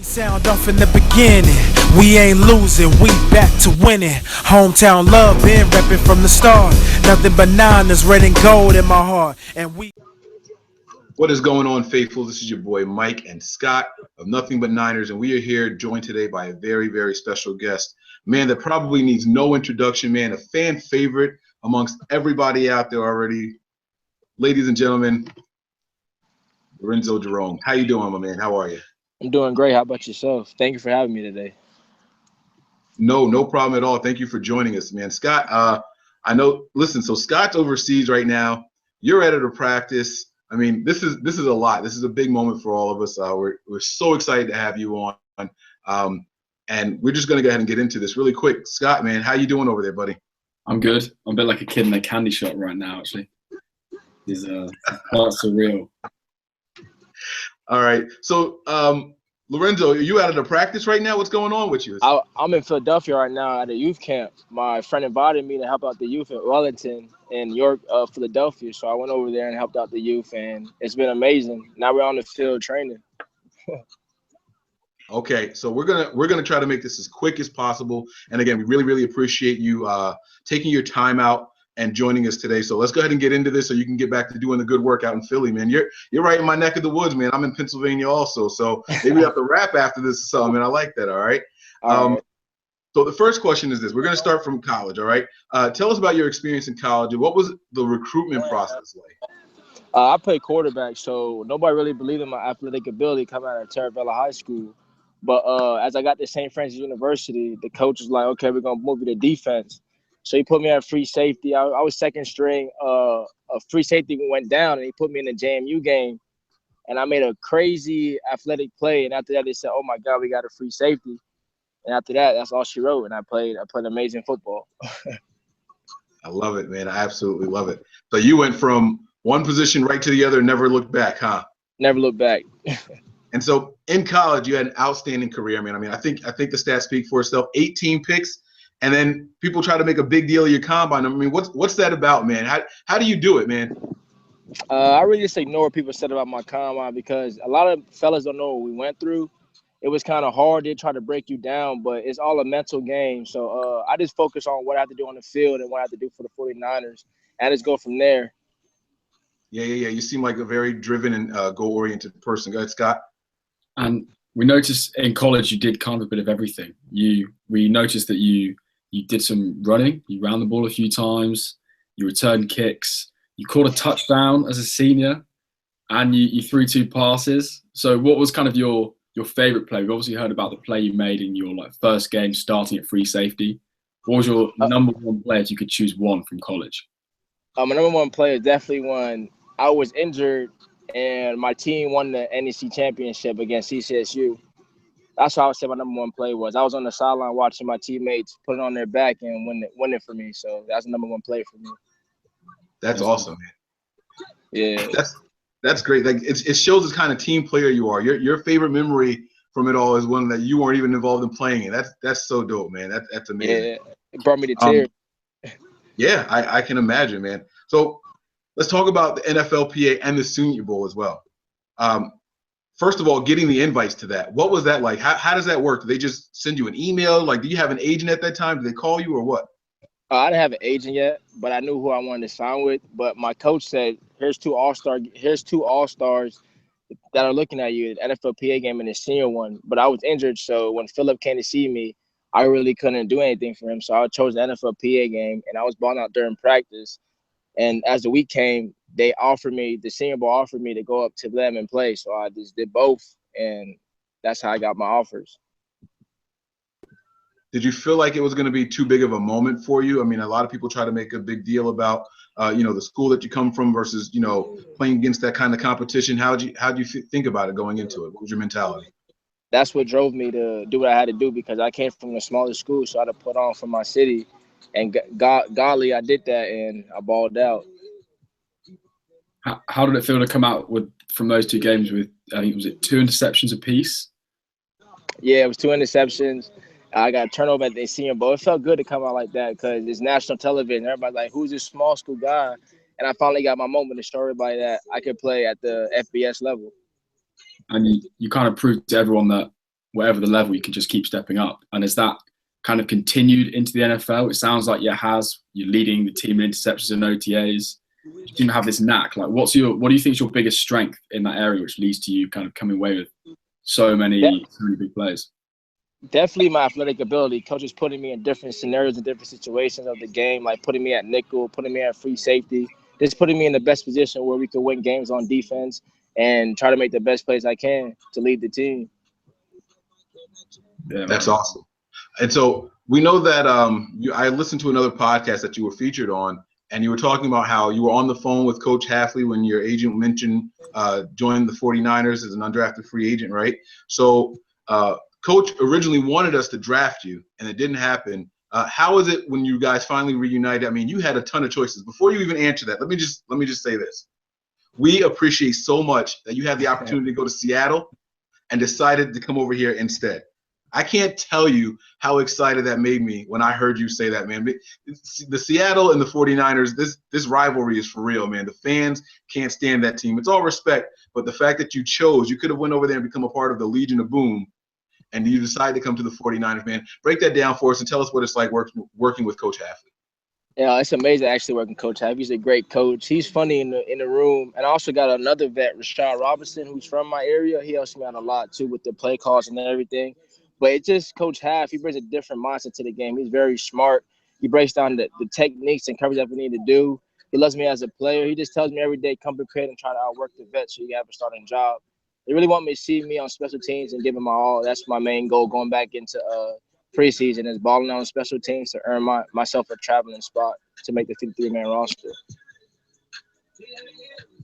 Sound off in the beginning, we ain't losing, we back to winning. Hometown love, been repping from the start. Nothing but Niners, red and gold in my heart. And we. What is going on, faithful? This is your boy Mike and Scott of Nothing But Niners, and we are here joined today by a very, very special guest. A man that probably needs no introduction, man, a fan favorite amongst everybody out there already. Ladies and gentlemen, Lorenzo Jerome. How you doing, my man? How are you? I'm doing great. How about yourself? Thank you for having me today. No problem at all. Thank you for joining us, man. Scott, I know. Listen, so Scott's overseas right now. You're at a practice. I mean, this is a lot. This is a big moment for all of us. We're so excited to have you on, and we're just gonna go ahead and get into this really quick. Scott, man, how you doing over there, buddy? I'm good. I'm a bit like a kid in a candy shop right now, actually. It's quite surreal. All right. So, Lorenzo, are you out of the practice right now? What's going on with you? I'm in Philadelphia right now at a youth camp. My friend invited me to help out the youth at Wellington in York, Philadelphia. So I went over there and helped out the youth, and it's been amazing. Now we're on the field training. Okay, so we're gonna try to make this as quick as possible. And again, we really appreciate you taking your time out and joining us today. So let's go ahead and get into this so you can get back to doing the good work out in Philly, man. You're right in my neck of the woods, man. I'm in Pennsylvania also. So maybe we have to rap after this or something, and I like that, all right? So the first question is this. We're going to start from college, all right? Tell us about your experience in college, and what was the recruitment process like? I played quarterback, so nobody really believed in my athletic ability coming out of Terravella High School. But as I got to St. Francis University, the coach was like, okay, we're going to move you to defense. So he put me at free safety. I was second string. A free safety went down, and he put me in the JMU game. And I made a crazy athletic play. And after that, they said, oh, my God, we got a free safety. And after that, that's all she wrote. And I played amazing football. I love it, man. I absolutely love it. So you went from one position right to the other, never looked back, huh? Never looked back. And so in college, you had an outstanding career, man. I think the stats speak for itself. 18 picks. And then people try to make a big deal of your combine. I mean, what's that about, man? How do you do it, man? I really just ignore what people said about my combine because a lot of fellas don't know what we went through. It was kind of hard. They try to break you down, but it's all a mental game. So I just focus on what I have to do on the field and what I have to do for the 49ers, and just go from there. Yeah. You seem like a very driven and goal-oriented person. Go ahead, Scott. And we noticed in college you did kind of a bit of everything. We noticed that you did some running, you ran the ball a few times, you returned kicks, you caught a touchdown as a senior, and you threw 2 passes. So what was kind of your favorite play? We've obviously heard about the play you made in your first game starting at free safety. What was your number one play if you could choose one from college? My number one play is definitely when I was injured and my team won the NEC championship against CCSU. That's how I would say my number one play was. I was on the sideline watching my teammates put it on their back and win it for me. So that's the number one play for me. That's awesome, man. Yeah. That's great. Like it shows the kind of team player you are. Your favorite memory from it all is one that you weren't even involved in playing in. That's so dope, man. That's amazing. Yeah, it brought me to tears. Yeah, I can imagine, man. So let's talk about the NFLPA and the Senior Bowl as well. First of all, getting the invites to that. What was that like? How does that work? Do they just send you an email? Like, do you have an agent at that time? Do they call you or what? I didn't have an agent yet, but I knew who I wanted to sign with. But my coach said, here's two all-stars that are looking at you, the NFLPA game and the senior one. But I was injured, so when Philip came to see me, I really couldn't do anything for him. So I chose the NFLPA game, and I was balling out during practice. And as the week came, the Senior Bowl offered me to go up to them and play. So I just did both, and that's how I got my offers. Did you feel like it was going to be too big of a moment for you? I mean, a lot of people try to make a big deal about, the school that you come from versus, playing against that kind of competition. How'd you think about it going into it? What was your mentality? That's what drove me to do what I had to do because I came from a smaller school, so I had to put on for my city. And godly, I did that, and I balled out. How did it feel to come out from those 2 games with, I think, was it 2 interceptions apiece? Yeah, it was 2 interceptions. I got a turnover at the Senior Bowl. It felt good to come out like that because it's national television. Everybody's like, who's this small school guy? And I finally got my moment to show everybody that I could play at the FBS level. And you kind of proved to everyone that whatever the level, you can just keep stepping up. And has that kind of continued into the NFL? It sounds like it has. You're leading the team in interceptions and OTAs. You seem to have this knack. Like, what do you think is your biggest strength in that area, which leads to you kind of coming away with so many big plays? Definitely my athletic ability. Coaches putting me in different scenarios and different situations of the game, like putting me at nickel, putting me at free safety, just putting me in the best position where we could win games on defense and try to make the best plays I can to lead the team. Yeah, that's awesome. And so we know that I listened to another podcast that you were featured on, and you were talking about how you were on the phone with Coach Hafley when your agent mentioned joining the 49ers as an undrafted free agent, right? So Coach originally wanted us to draft you, and it didn't happen. How is it when you guys finally reunited? I mean, you had a ton of choices. Before you even answer that, let me just say this. We appreciate so much that you had the opportunity to go to Seattle and decided to come over here instead. I can't tell you how excited that made me when I heard you say that, man. The Seattle and the 49ers, this rivalry is for real, man. The fans can't stand that team. It's all respect, but the fact that you could have went over there and become a part of the Legion of Boom, and you decided to come to the 49ers, man. Break that down for us and tell us what it's like working with Coach Hafley. Yeah, it's amazing actually working with Coach Hafley. He's a great coach. He's funny in the room. And I also got another vet, Rashad Robinson, who's from my area. He helps me out a lot too with the play calls and everything. But it's just Coach Haf. He brings a different mindset to the game. He's very smart. He breaks down the techniques and coverage that we need to do. He loves me as a player. He just tells me every day, come prepared and try to outwork the vet so you can have a starting job. They really want me to see me on special teams and give them my all. That's my main goal going back into preseason, is balling on special teams to earn myself a traveling spot to make the 53-man roster.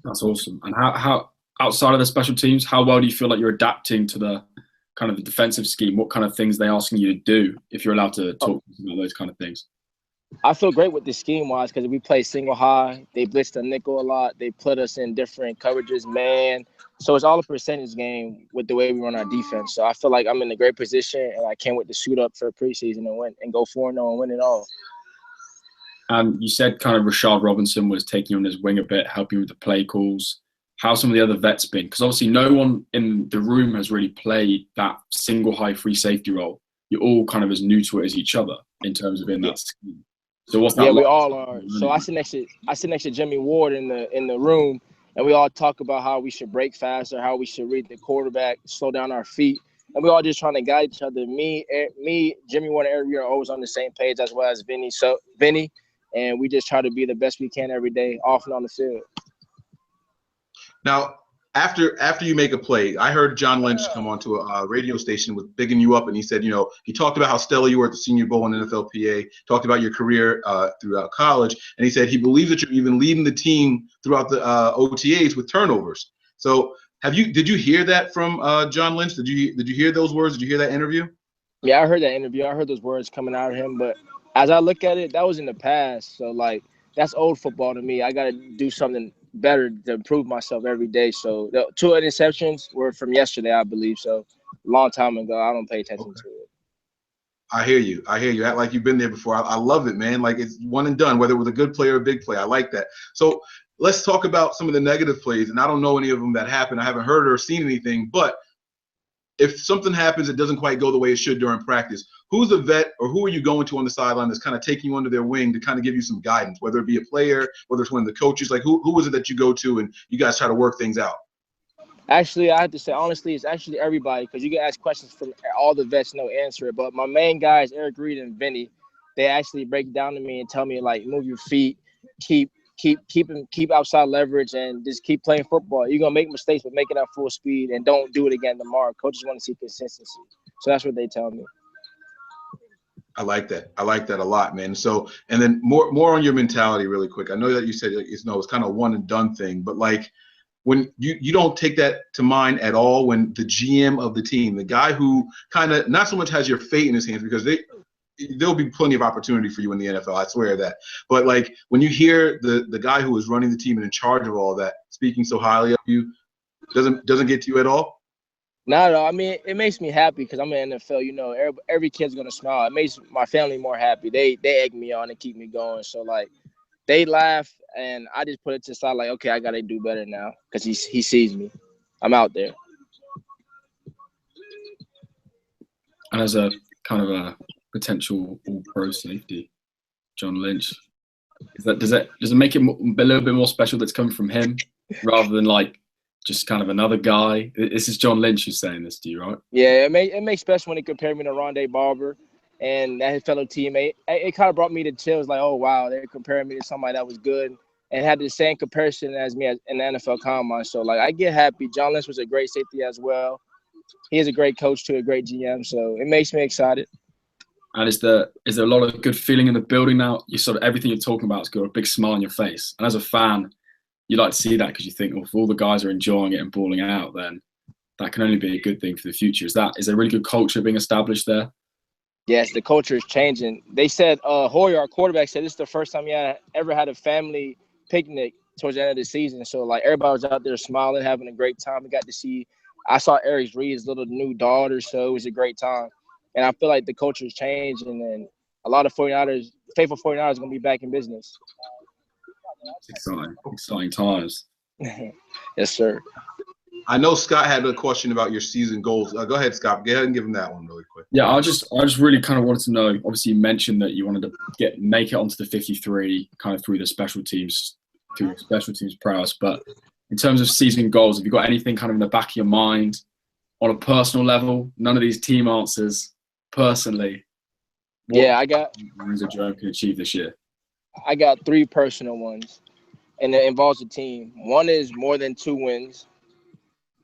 That's awesome. And how outside of the special teams, how well do you feel like you're adapting to the kind of the defensive scheme? What kind of things are they asking you to do, if you're allowed to talk about those kind of things? I feel great with the scheme-wise because we play single high. They blitz the nickel a lot. They put us in different coverages, man. So it's all a percentage game with the way we run our defense. So I feel like I'm in a great position, and I can't wait to suit up for preseason and win and go 4-0 and win it all. You said kind of Rashad Robinson was taking you on his wing a bit, helping with the play calls. How some of the other vets been? Because obviously no one in the room has really played that single high free safety role. You're all kind of as new to it as each other in terms of in that scheme. So what's that? Yeah, like? we all are. So I sit next to Jimmy Ward in the room, and we all talk about how we should break faster, how we should read the quarterback, slow down our feet, and we all just trying to guide each other. Me, Jimmy Ward, and Eric, we are always on the same page, as well as Vinny. So Vinny, and we just try to be the best we can every day, off and on the field. Now, after you make a play, I heard John Lynch come onto a radio station with bigging you up, and he said, he talked about how stellar you were at the Senior Bowl in NFLPA, talked about your career throughout college, and he said he believes that you're even leading the team throughout the OTAs with turnovers. So, did you hear that from John Lynch? Did you hear those words? Did you hear that interview? Yeah, I heard that interview. I heard those words coming out of him, but as I look at it, that was in the past. So, that's old football to me. I got to do something better to improve myself every day. So the 2 interceptions were from yesterday, I believe. So a long time ago, I don't pay attention to it. I hear you. Act like you've been there before. I love it, man. Like, it's one and done, whether it was a good play or a big play. I like that. So let's talk about some of the negative plays. And I don't know any of them that happened. I haven't heard or seen anything. But if something happens that doesn't quite go the way it should during practice, who's a vet or who are you going to on the sideline that's kind of taking you under their wing to kind of give you some guidance, whether it be a player, whether it's one of the coaches? Like, who is it that you go to and you guys try to work things out? Actually, I have to say, honestly, it's actually everybody, because you can ask questions from all the vets, no answer it. But my main guys, Eric Reed and Vinny, they actually break down to me and tell me, move your feet, keep outside leverage, and just keep playing football. You're going to make mistakes, but make it at full speed and don't do it again tomorrow. Coaches want to see consistency. So that's what they tell me. I like that. I like that a lot, man. So, and then more on your mentality really quick. I know that you said it's kind of a one and done thing, but when you don't take that to mind at all, when the GM of the team, the guy who kind of not so much has your fate in his hands, because there'll be plenty of opportunity for you in the NFL, I swear that. But when you hear the guy who is running the team and in charge of all that speaking so highly of you, doesn't get to you at all? Not at all. I mean, it makes me happy because I'm in the NFL. Every kid's gonna smile. It makes my family more happy. They egg me on and keep me going. So they laugh, and I just put it to the side. Okay, I gotta do better now because he sees me. I'm out there. And as a kind of a potential all-pro safety, John Lynch, does it make it a little bit more special that's coming from him rather than like just kind of another guy? This is John Lynch who's saying this to you, right? Yeah, it makes special when he compared me to Rondé Barber and that his fellow teammate. It kind of brought me to chills, like, oh wow, they're comparing me to somebody that was good and had the same comparison as me in the NFL Combine. So like, I get happy. John Lynch was a great safety as well. He is a great coach too, a great GM. So it makes me excited. And is there a lot of good feeling in the building now? You sort of everything you're talking about has got a big smile on your face. And as a fan, you like to see that because you think, well, if all the guys are enjoying it and balling out, then that can only be a good thing for the future. Is there a really good culture being established there? Yes, the culture is changing. They said Hoyer, our quarterback, said this is the first time he ever had a family picnic towards the end of the season. So like everybody was out there smiling, having a great time. We got to see. I saw Eric Reed's little new daughter, so it was a great time. And I feel like the culture is changing, and a lot of 49ers, faithful 49ers, are going to be back in business. It's exciting times. Yes, sir. I know Scott had a question about your season goals. Go ahead, Scott. Go ahead and give him that one really quick. Yeah, I just really kind of wanted to know. Obviously, you mentioned that you wanted to make it onto the 53, kind of through special teams prowess. But in terms of season goals, have you got anything kind of in the back of your mind on a personal level? None of these team answers. Personally, I got Lorenzo Jerome can achieve this year. I got 3 personal ones, and it involves the team. One is more than 2 wins.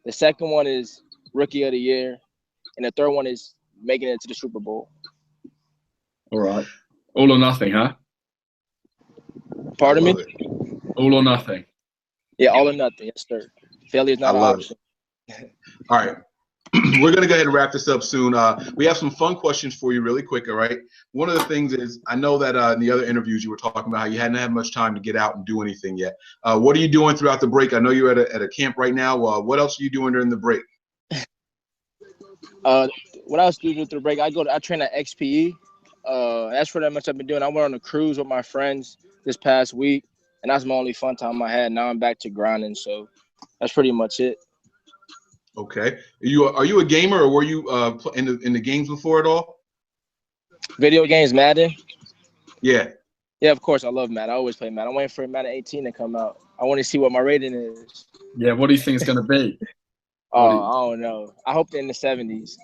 The second one is Rookie of the Year, and the third one is making it to the Super Bowl. All right, all or nothing, huh? Pardon me? All or nothing. Yeah, all or nothing. Yes, sir. Failure is not an option. All right. We're going to go ahead and wrap this up soon. We have some fun questions for you really quick, all right? One of the things is I know that in the other interviews you were talking about how you hadn't had much time to get out and do anything yet. What are you doing throughout the break? I know you're at a camp right now. What else are you doing during the break? What else do through the break? I train at XPE. That's pretty much I've been doing. I went on a cruise with my friends this past week, and that's my only fun time I had. Now I'm back to grinding, so that's pretty much it. Okay. Are you a gamer, or were you in the games before at all? Video games, Madden? Yeah. Yeah, of course. I love Madden. I always play Madden. I'm waiting for Madden 18 to come out. I want to see what my rating is. Yeah, what do you think it's going to be? I don't know. I hope they're in the 70s.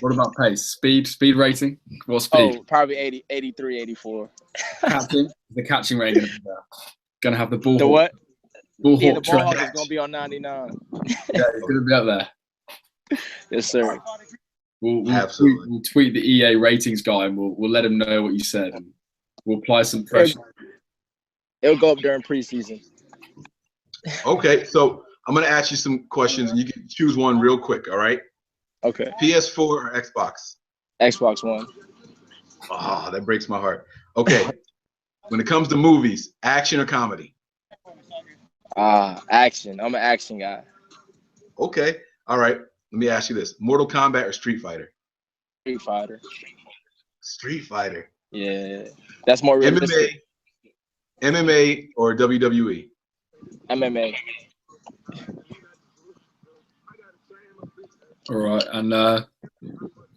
What about pace? Speed rating? What speed? Oh, probably 80, 83, 84. Catching? The catching rating. Going to have the ball. The what? Ball Yeah, the hawk ball hawk track. is going to be on 99. Yeah, it's going to be up there. Yes, sir. We'll tweet the EA ratings guy, and we'll let him know what you said, and we'll apply some pressure. It'll go up during preseason. Okay, so I'm going to ask you some questions, and you can choose one real quick, all right? Okay. PS4 or Xbox? Xbox One. Oh, that breaks my heart. Okay. When it comes to movies, action or comedy? Action. I'm an action guy. Okay. All right. Let me ask you this. Mortal Kombat or Street Fighter? Street Fighter. Street Fighter. Yeah. That's more realistic. MMA or WWE? MMA. All right, and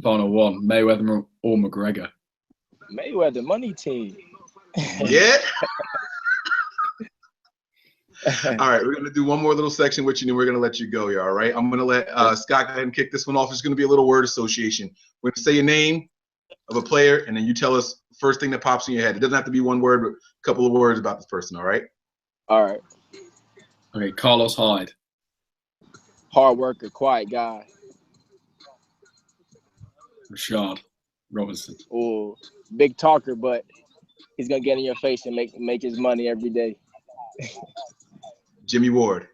final one: Mayweather or McGregor? Mayweather, money team. Yeah. All right, we're gonna do one more little section with you, and then we're gonna let you go here. All right, I'm gonna let Scott go ahead and kick this one off. It's gonna be a little word association. We're gonna say a name of a player, and then you tell us the first thing that pops in your head. It doesn't have to be one word, but a couple of words about this person. All right. All right. Okay, Carlos Hyde. Hard worker, quiet guy. Rashard Robinson. Oh, big talker, but he's gonna get in your face and make his money every day. Jimmy Ward.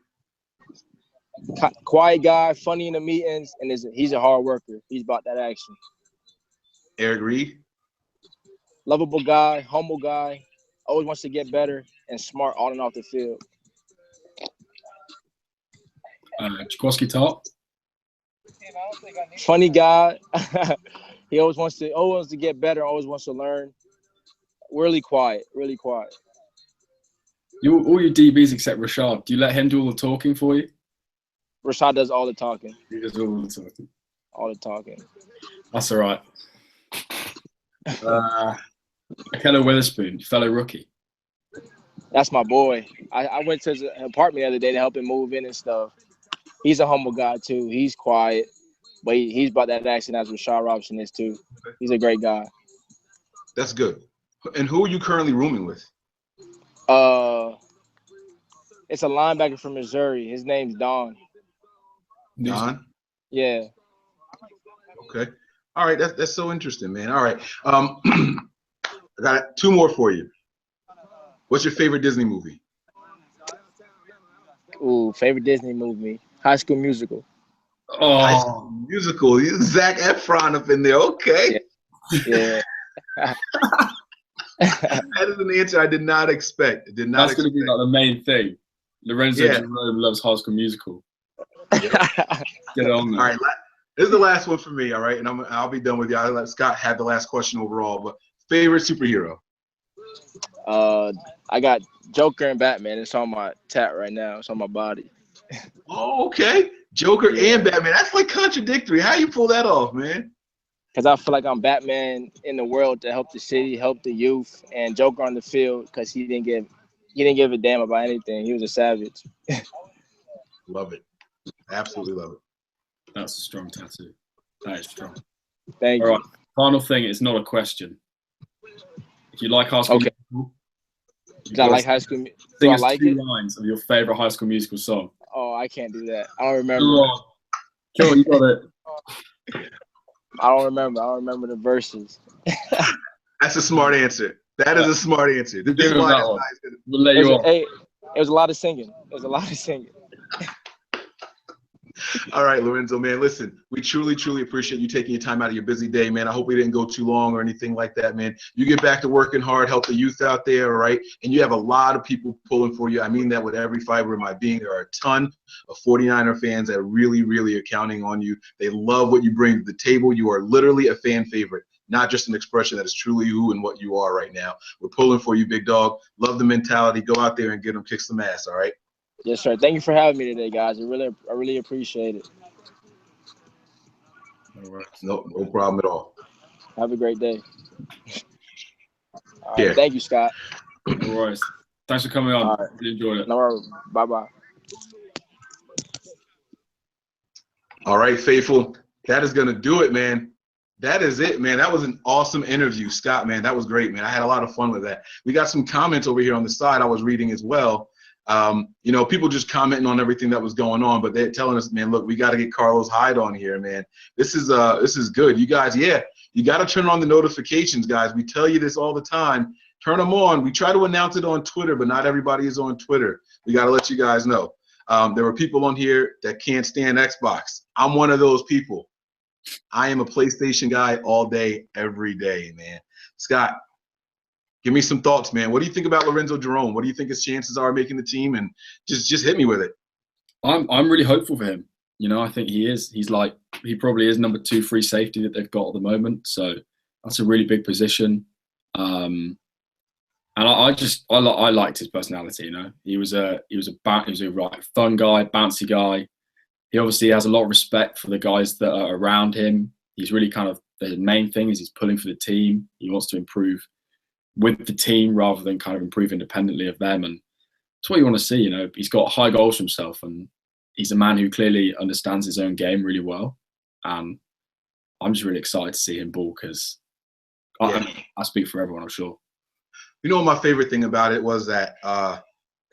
Quiet guy, funny in the meetings, and he's a hard worker. He's about that action. Eric Reed. Lovable guy, humble guy, always wants to get better, and smart on and off the field. Jaworski Top. Funny guy. He always wants to get better, always wants to learn. Really quiet, really quiet. All your DBs except Rashard. Do you let him do all the talking for you? Rashad does all the talking. He does all the talking. All the talking. That's all right. Akello Witherspoon, fellow rookie. That's my boy. I went to his apartment the other day to help him move in and stuff. He's a humble guy too. He's quiet, but he's about that action as Rashad Robinson is too. He's a great guy. That's good. And who are you currently rooming with? It's a linebacker from Missouri. His name's Don. Don? Yeah. Okay. All right. That's so interesting, man. All right. I got 2 more for you. What's your favorite Disney movie? Ooh, favorite Disney movie? High School Musical. Oh, High School Musical. Zac Efron up in there. Okay. Yeah. That is an answer I did not expect. That's going to be like the main thing. Lorenzo Jerome loves High School Musical. Get on there. All right. This is the last one for me. All right. And I'll be done with you. I'll let Scott have the last question overall. But favorite superhero? I got Joker and Batman. It's on my tat right now. It's on my body. Oh, okay. Joker and Batman. That's like contradictory. How you pull that off, man? Because I feel like I'm Batman in the world to help the city, help the youth, and Joker on the field because he didn't give a damn about anything. He was a savage. Love it. Absolutely love it. That's a strong tattoo. That is strong. Thank All you. right. Final thing. It's not a question. If you like High School Musical, Do I like High School Musical? Do sing I us like 2 it? lines of your favorite High School Musical song. Oh, I can't do that. I don't remember. Sure, you got it. I don't remember the verses. That's a smart answer. That is a smart answer. This is why this guy's gonna. We'll let you on. It was a lot of singing. All right, Lorenzo, man. Listen, we truly, truly appreciate you taking your time out of your busy day, man. I hope we didn't go too long or anything like that, man. You get back to working hard, help the youth out there, all right? And you have a lot of people pulling for you. I mean that with every fiber of my being. There are a ton of 49er fans that really, really are counting on you. They love what you bring to the table. You are literally a fan favorite, not just an expression that is truly who and what you are right now. We're pulling for you, big dog. Love the mentality. Go out there and get them, kick some ass, all right? Yes, sir. Thank you for having me today, guys. I really appreciate it. No problem at all. Have a great day. All right, Yeah. thank you, Scott. No worries. Thanks for coming on. All right. Really enjoyed it. No worries. Bye-bye. All right, faithful. That is going to do it, man. That is it, man. That was an awesome interview, Scott, man. That was great, man. I had a lot of fun with that. We got some comments over here on the side I was reading as well. People just commenting on everything that was going on, but they're telling us, man, look, we got to get Carlos Hyde on here, man. This is good. You guys, you got to turn on the notifications, guys. We tell you this all the time. Turn them on. We try to announce it on Twitter, but not everybody is on Twitter. We got to let you guys know. There were people on here that can't stand Xbox. I'm one of those people. I am a PlayStation guy all day, every day, man. Scott, give me some thoughts, man. What do you think about Lorenzo Jerome? What do you think his chances are making the team? And just hit me with it. I'm really hopeful for him. I think he is. He probably is number 2 free safety that they've got at the moment. So that's a really big position. And I liked his personality. He was a fun guy, bouncy guy. He obviously has a lot of respect for the guys that are around him. He's really the main thing is he's pulling for the team. He wants to improve with the team rather than kind of improve independently of them. And that's what you want to see. He's got high goals for himself, and he's a man who clearly understands his own game really well. And I'm just really excited to see him ball because I speak for everyone, I'm sure. My favorite thing about it was that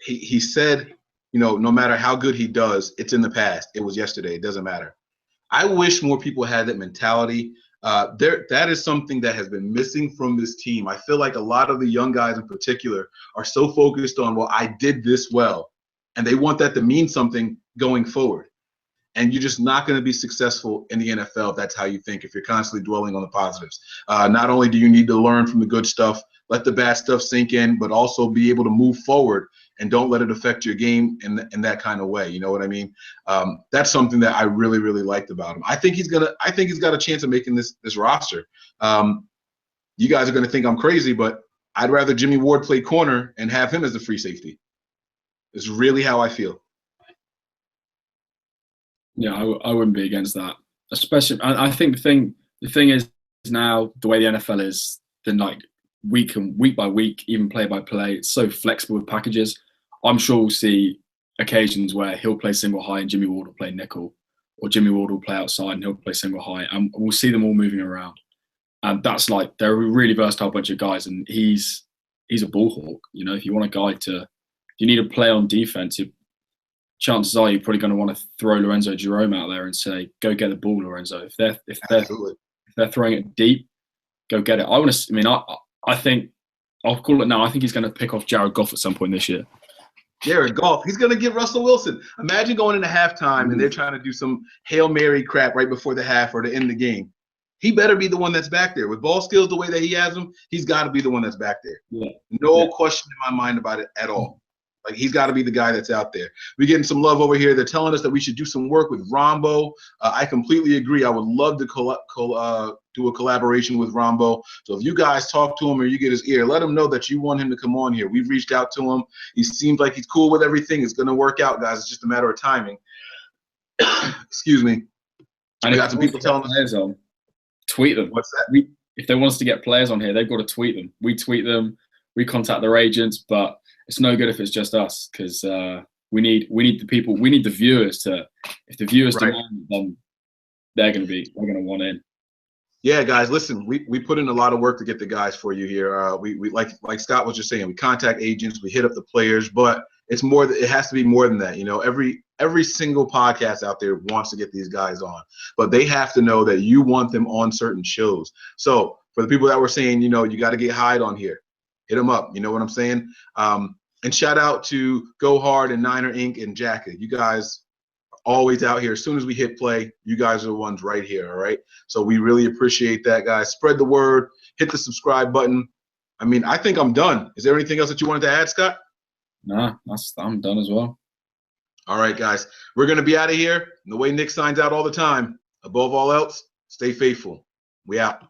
he said, no matter how good he does, it's in the past. It was yesterday. It doesn't matter. I wish more people had that mentality. That is something that has been missing from this team. I feel like a lot of the young guys in particular are so focused on, well, I did this well, and they want that to mean something going forward. And you're just not going to be successful in the NFL if that's how you think, if you're constantly dwelling on the positives. Not only do you need to learn from the good stuff, let the bad stuff sink in, but also be able to move forward and don't let it affect your game in that kind of way. You know what I mean? That's something that I really, really liked about him. I think he's got a chance of making this roster. You guys are going to think I'm crazy, but I'd rather Jimmy Ward play corner and have him as the free safety. It's really how I feel. Yeah, I wouldn't be against that. Especially, I think the thing the thing is now the way the NFL is, then like week by week, even play by play, it's so flexible with packages. I'm sure we'll see occasions where he'll play single high and Jimmy Ward will play nickel, or Jimmy Ward will play outside and he'll play single high, and we'll see them all moving around. And that's like, they're a really versatile bunch of guys, and he's a ball hawk. You know, if you want a guy if you need a play on defense, chances are you're probably going to want to throw Lorenzo Jerome out there and say, "Go get the ball, Lorenzo." If they're throwing it deep, go get it. I think I'll call it now. I think he's going to pick off Jared Goff at some point this year. Jared Goff, he's going to get Russell Wilson. Imagine going into halftime and they're trying to do some Hail Mary crap right before the half or to end the game. He better be the one that's back there. With ball skills the way that he has them, he's got to be the one that's back there. Yeah. No question in my mind about it at all. Like, he's got to be the guy that's out there. We're getting some love over here. They're telling us that we should do some work with Rombo. I completely agree. I would love to do a collaboration with Rombo. So if you guys talk to him or you get his ear, let him know that you want him to come on here. We've reached out to him. He seems like he's cool with everything. It's going to work out, guys. It's just a matter of timing. Excuse me. And we got some people telling us. Tweet them. What's that? If they want us to get players on here, they've got to tweet them. We tweet them. We contact their agents, but it's no good if it's just us, because we need the people. We need the viewers to. If the viewers demand it, then they're going to want in. Yeah, guys, listen, we put in a lot of work to get the guys for you here. We like Scott was just saying, we contact agents, we hit up the players, but it's more. It has to be more than that. You know, every single podcast out there wants to get these guys on, but they have to know that you want them on certain shows. So for the people that were saying, you know, you got to get Hyde on here, hit them up. You know what I'm saying? And shout out to Go Hard and Niner Inc. and Jacket. You guys are always out here. As soon as we hit play, you guys are the ones right here. All right. So we really appreciate that, guys. Spread the word. Hit the subscribe button. I mean, I think I'm done. Is there anything else that you wanted to add, Scott? Nah, I'm done as well. All right, guys. We're going to be out of here. And the way Nick signs out all the time, above all else, stay faithful. We out.